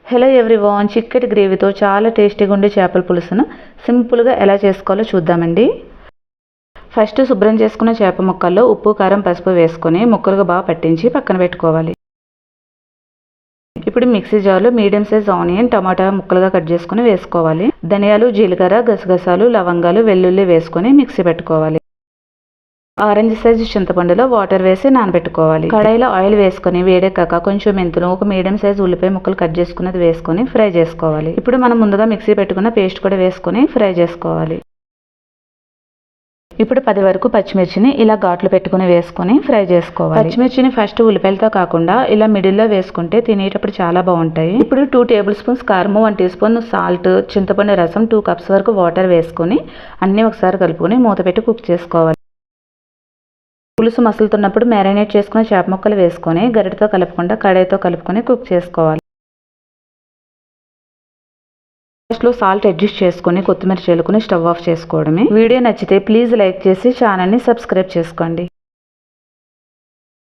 Hello everyone, చిక్కటి గ్రేవీతో చాలా టేస్టీగా ఉండే చేపల పులుసును సింపుల్గా ఎలా చేసుకోవాలో చూద్దామండి. ఫస్ట్ శుభ్రం చేసుకున్న చేప ముక్కల్లో ఉప్పు, కారం, పసుపు వేసుకొని ముక్కలుగా బాగా పట్టించి పక్కన పెట్టుకోవాలి. ఇప్పుడు మిక్సీ జార్లో మీడియం సైజ్ ఆనియన్, టమాటా ముక్కలుగా కట్ చేసుకుని వేసుకోవాలి. ధనియాలు, జీలకర్ర, గసగసాలు, లవంగాలు, వెల్లుల్లి వేసుకొని మిక్సీ పెట్టుకోవాలి. ఆరెంజ్ సైజు చింతపండులో వాటర్ వేసి నానబెట్టుకోవాలి. కడాయిలో ఆయిల్ వేసుకొని వేడెక్కాక కొంచెం మెంతులు, ఒక మీడియం సైజు ఉల్లిపాయ ముక్కలు కట్ చేసుకున్నది వేసుకొని ఫ్రై చేసుకోవాలి. ఇప్పుడు మనం ముందుగా మిక్సీ పెట్టుకున్న పేస్ట్ కూడా వేసుకొని ఫ్రై చేసుకోవాలి. ఇప్పుడు 10 వరకు పచ్చిమిర్చిని ఇలా ఘాట్లు పెట్టుకుని వేసుకొని ఫ్రై చేసుకోవాలి. పచ్చిమిర్చిని ఫస్ట్ ఉల్లిపాయలతో కాకుండా ఇలా మిడిల్లో వేసుకుంటే తినేటప్పుడు చాలా బాగుంటాయి. ఇప్పుడు 2 టేబుల్ స్పూన్స్ కారం, 1 టీ స్పూన్ సాల్ట్, చింతపండు రసం, 2 కప్స్ వరకు వాటర్ వేసుకొని అన్నీ ఒకసారి కలుపుకొని మూత పెట్టి కుక్ చేసుకోవాలి. పులుసు మసులుతున్నప్పుడు మ్యారినేట్ చేసుకున్న చేప ముక్కలు వేసుకొని గరిటతో కలుపుకుండా కడాయితో కలుపుకొని కుక్ చేసుకోవాలి. లాస్ట్లో సాల్ట్ అడ్జస్ట్ చేసుకొని కొత్తిమీర చల్లుకొని స్టవ్ ఆఫ్ చేసుకోవడమే. వీడియో నచ్చితే ప్లీజ్ లైక్ చేసి ఛానల్ని సబ్స్క్రైబ్ చేసుకోండి.